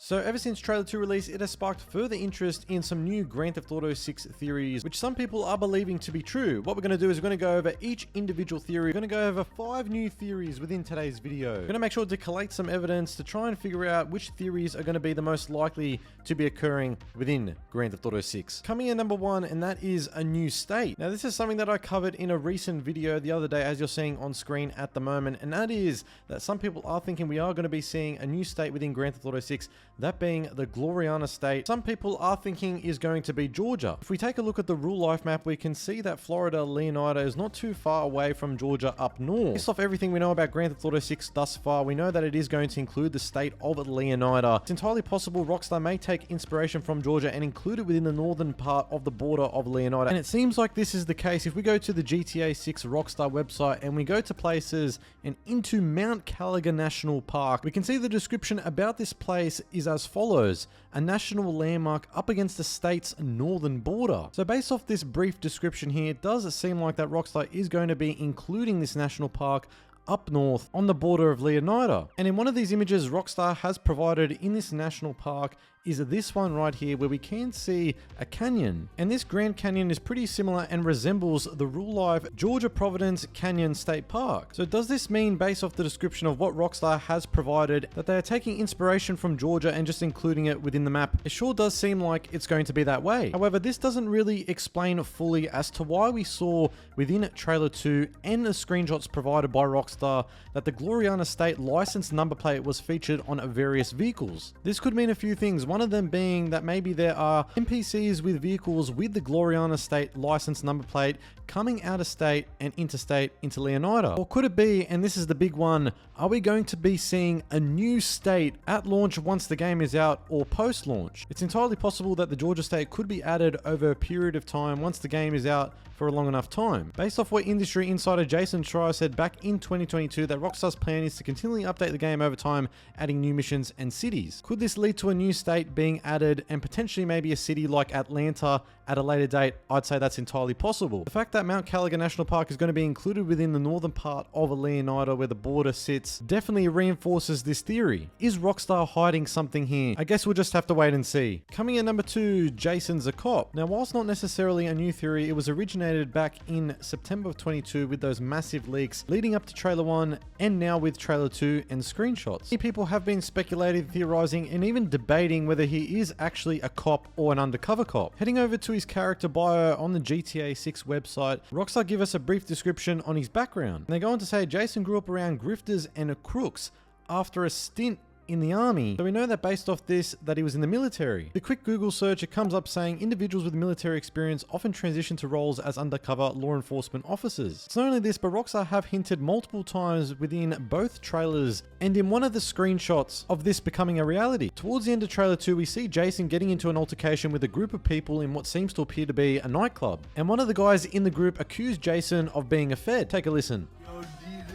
So ever since Trailer 2 release, it has sparked further interest in some new Grand Theft Auto 6 theories, which some people are believing to be true. What we're going to do is we're going to go over each individual theory. We're going to go over 5 new theories within today's video. We're going to make sure to collate some evidence to try and figure out which theories are going to be the most likely to be occurring within Grand Theft Auto 6. Coming in number 1, and that is a new state. Now this is something that I covered in a recent video the other day, as you're seeing on screen at the moment, and that is that some people are thinking we are going to be seeing a new state within Grand Theft Auto 6, that being the Gloriana state. Some people are thinking is going to be Georgia. If we take a look at the real life map, we can see that Florida Leonardo is not too far away from Georgia up north. Based off everything we know about Grand Theft Auto 6 thus far, we know that it is going to include the state of Leonardo. It's entirely possible Rockstar may take inspiration from Georgia and include it within the northern part of the border of Leonardo. And it seems like this is the case. If we go to the GTA 6 Rockstar website and we go to places and into Mount Caliga National Park, we can see the description about this place is as follows: a national landmark up against the state's northern border. So based off this brief description here, it does seem like that Rockstar is going to be including this national park up north on the border of Leonardo. And in one of these images Rockstar has provided in this national park is this one right here, where we can see a canyon. And this Grand Canyon is pretty similar and resembles the real life Georgia Providence Canyon State Park. So does this mean, based off the description of what Rockstar has provided, that they are taking inspiration from Georgia and just including it within the map? It sure does seem like it's going to be that way. However, this doesn't really explain fully as to why we saw within Trailer 2 and the screenshots provided by Rockstar that the Gloriana State license number plate was featured on various vehicles. This could mean a few things. One of them being that maybe there are NPCs with vehicles with the Gloriana State license number plate coming out of state and interstate into Leonardo. Or could it be, and this is the big one, are we going to be seeing a new state at launch once the game is out, or post-launch? It's entirely possible that the Georgia state could be added over a period of time once the game is out for a long enough time. Based off what industry insider Jason Schreier said back in 2022, that Rockstar's plan is to continually update the game over time, adding new missions and cities. Could this lead to a new state being added and potentially maybe a city like Atlanta at a later date? I'd say that's entirely possible. The fact that Mount Caliga National Park is going to be included within the northern part of Leonardo where the border sits definitely reinforces this theory. Is Rockstar hiding something here? I guess we'll just have to wait and see. Coming in number 2, Jason's a cop. Now whilst not necessarily a new theory, it was originated back in September of 22 with those massive leaks leading up to Trailer 1 and now with Trailer 2 and screenshots. Many people have been speculating, theorizing, and even debating whether he is actually a cop or an undercover cop. Heading over to his character bio on the GTA 6 website, Rockstar give us a brief description on his background. And they go on to say Jason grew up around grifters and crooks after a stint in the army. So we know that based off this, that he was in the military. The quick Google search, it comes up saying individuals with military experience often transition to roles as undercover law enforcement officers. It's not only this, but Rockstar have hinted multiple times within both trailers and in one of the screenshots of this becoming a reality. Towards the end of Trailer 2, we see Jason getting into an altercation with a group of people in what seems to appear to be a nightclub. And one of the guys in the group accused Jason of being a Fed. Take a listen. Yo, D,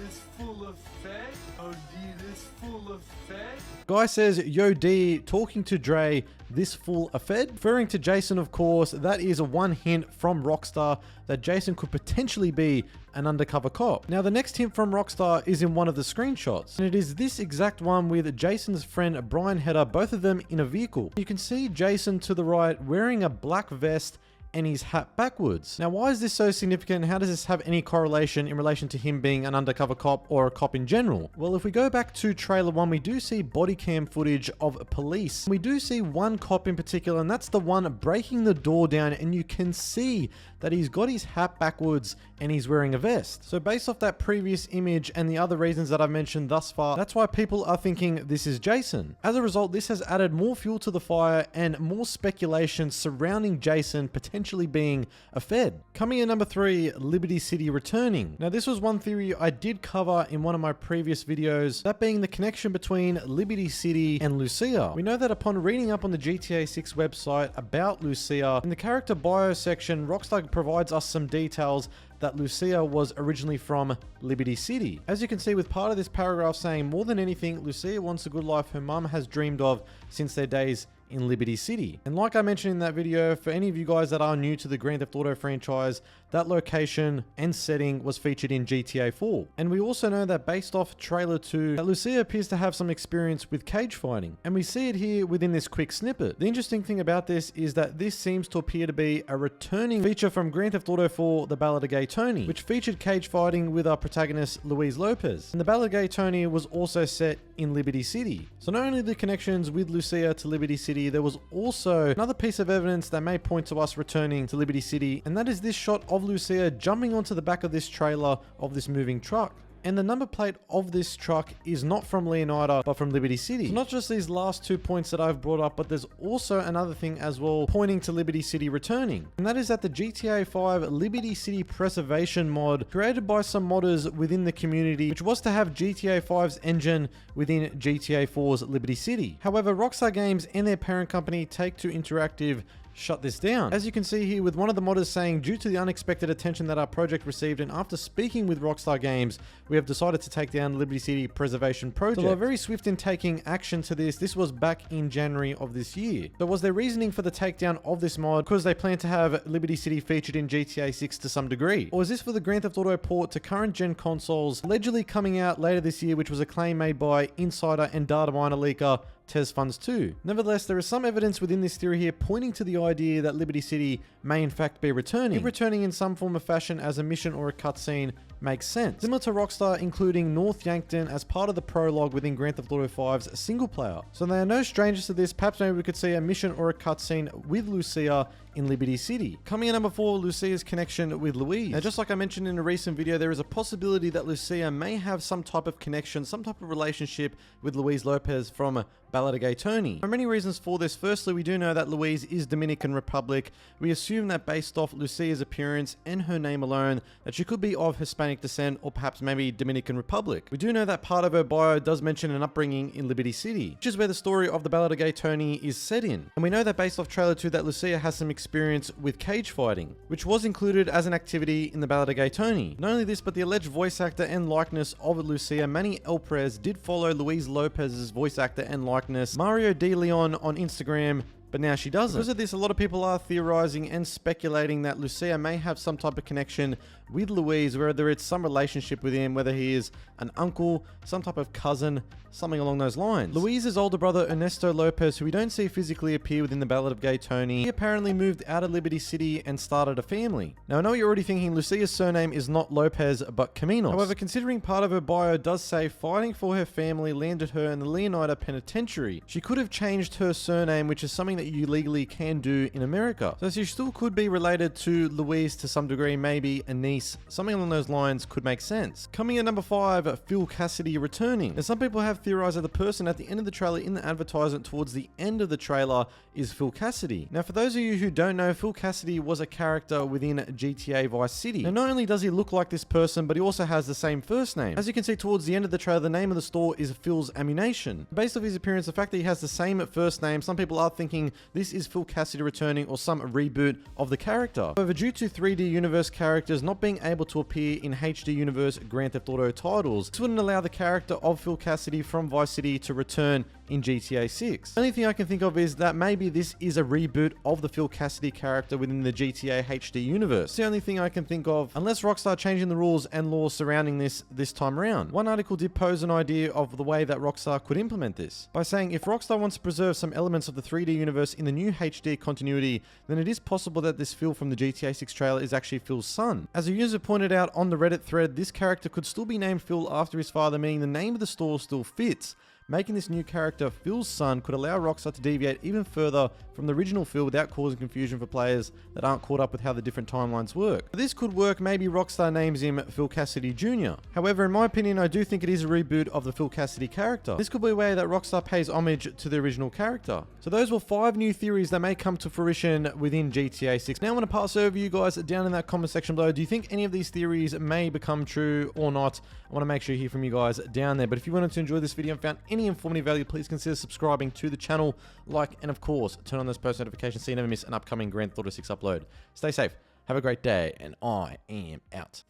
this full of Fed? Oh, D, this full of Fed? Guy says, yo D, talking to Dre, this full a Fed? Referring to Jason, of course. That is one hint from Rockstar that Jason could potentially be an undercover cop. Now the next hint from Rockstar is in one of the screenshots, and it is this exact one with Jason's friend Brian Hedder, both of them in a vehicle. You can see Jason to the right wearing a black vest and his hat backwards. Now why is this so significant? How does this have any correlation in relation to him being an undercover cop or a cop in general? Well, if we go back to Trailer 1, we do see body cam footage of police. We do see one cop in particular, and that's the one breaking the door down, and you can see that he's got his hat backwards and he's wearing a vest. So based off that previous image and the other reasons that I've mentioned thus far, that's why people are thinking this is Jason. As a result, this has added more fuel to the fire and more speculation surrounding Jason potentially being a Fed. Coming in number 3, Liberty City returning. Now this was one theory I did cover in one of my previous videos, that being the connection between Liberty City and Lucia. We know that upon reading up on the GTA 6 website about Lucia, in the character bio section, Rockstar provides us some details that Lucia was originally from Liberty City. As you can see with part of this paragraph saying, more than anything, Lucia wants a good life her mum has dreamed of since their days in Liberty City. And like I mentioned in that video, for any of you guys that are new to the Grand Theft Auto franchise, that location and setting was featured in GTA 4. And we also know that based off trailer 2, that Lucia appears to have some experience with cage fighting. And we see it here within this quick snippet. The interesting thing about this is that this seems to appear to be a returning feature from Grand Theft Auto 4, The Ballad of Gay Tony, which featured cage fighting with our protagonist Luis Lopez. And The Ballad of Gay Tony was also set in Liberty City. So not only the connections with Lucia to Liberty City, there was also another piece of evidence that may point to us returning to Liberty City, and that is this shot of Lucia jumping onto the back of this trailer of this moving truck. And the number plate of this truck is not from Leonida, but from Liberty City. So not just these last 2 points that I've brought up, but there's also another thing as well pointing to Liberty City returning. And that is that the GTA 5 Liberty City Preservation mod, created by some modders within the community, which was to have GTA 5's engine within GTA 4's Liberty City. However, Rockstar Games and their parent company Take-Two Interactive shut this down. As you can see here with one of the modders saying, due to the unexpected attention that our project received and after speaking with Rockstar Games, we have decided to take down Liberty City Preservation Project. So they were very swift in taking action to this. This was back in January of this year. But was their reasoning for the takedown of this mod because they plan to have Liberty City featured in GTA 6 to some degree? Or is this for the Grand Theft Auto port to current gen consoles, allegedly coming out later this year, which was a claim made by insider and data miner leaker Tez Funds 2. Nevertheless, there is some evidence within this theory here pointing to the idea that Liberty City may in fact be returning. If returning in some form of fashion as a mission or a cutscene makes sense. Similar to Rockstar including North Yankton as part of the prologue within Grand Theft Auto 5's single player. So they are no strangers to this. Perhaps maybe we could see a mission or a cutscene with Lucia in Liberty City. Coming in number 4, Lucia's connection with Luis. Now, just like I mentioned in a recent video, there is a possibility that Lucia may have some type of connection, some type of relationship with Luis Lopez from Ballad of Gay Tony. There are many reasons for this. Firstly, we do know that Luis is Dominican Republic. We assume that based off Lucia's appearance and her name alone, that she could be of Hispanic descent or perhaps maybe Dominican Republic. We do know that part of her bio does mention an upbringing in Liberty City, which is where the story of the Ballad of Gay Tony is set in. And we know that based off trailer 2 that Lucia has some experience with cage fighting, which was included as an activity in the Ballad of Gay Tony. Not only this, but the alleged voice actor and likeness of Lucia, Manny Elprez, did follow Luis Lopez's voice actor and likeness, Mario De Leon, on Instagram, but now she doesn't. Because of this, a lot of people are theorizing and speculating that Lucia may have some type of connection with Luis, whether it's some relationship with him, whether he is an uncle, some type of cousin, something along those lines. Luis's older brother, Ernesto Lopez, who we don't see physically appear within the Ballad of Gay Tony, he apparently moved out of Liberty City and started a family. Now, I know you're already thinking Lucia's surname is not Lopez, but Caminos. However, considering part of her bio does say fighting for her family landed her in the Leonida Penitentiary, she could have changed her surname, which is something that you legally can do in America. So she still could be related to Luis to some degree, maybe a niece, something along those lines could make sense. Coming at number 5, Phil Cassidy returning. Now, some people have theorized that the person at the end of the trailer in the advertisement towards the end of the trailer is Phil Cassidy. Now, for those of you who don't know, Phil Cassidy was a character within GTA Vice City. Now, not only does he look like this person, but he also has the same first name. As you can see towards the end of the trailer, the name of the store is Phil's Ammunition. Based off his appearance, the fact that he has the same first name, some people are thinking this is Phil Cassidy returning or some reboot of the character. However, due to 3D Universe characters not being able to appear in HD Universe Grand Theft Auto titles, this wouldn't allow the character of Phil Cassidy from Vice City to return in GTA 6. The only thing I can think of is that maybe this is a reboot of the Phil Cassidy character within the GTA HD universe. It's the only thing I can think of, unless Rockstar changing the rules and laws surrounding this time around. One article did pose an idea of the way that Rockstar could implement this, by saying if Rockstar wants to preserve some elements of the 3D universe in the new HD continuity, then it is possible that this Phil from the GTA 6 trailer is actually Phil's son. As a user pointed out on the Reddit thread, this character could still be named Phil after his father, meaning the name of the store still fits. Making this new character Phil's son could allow Rockstar to deviate even further from the original Phil without causing confusion for players that aren't caught up with how the different timelines work. If this could work, maybe Rockstar names him Phil Cassidy Jr. However, in my opinion, I do think it is a reboot of the Phil Cassidy character. This could be a way that Rockstar pays homage to the original character. So those were 5 new theories that may come to fruition within GTA 6. Now I want to pass over you guys down in that comment section below. Do you think any of these theories may become true or not? I want to make sure you hear from you guys down there. But if you wanted to enjoy this video and found any informative value, please consider subscribing to the channel, like, and of course, turn on those post notifications so you never miss an upcoming Grand Theft Auto 6 upload. Stay safe, have a great day, and I am out.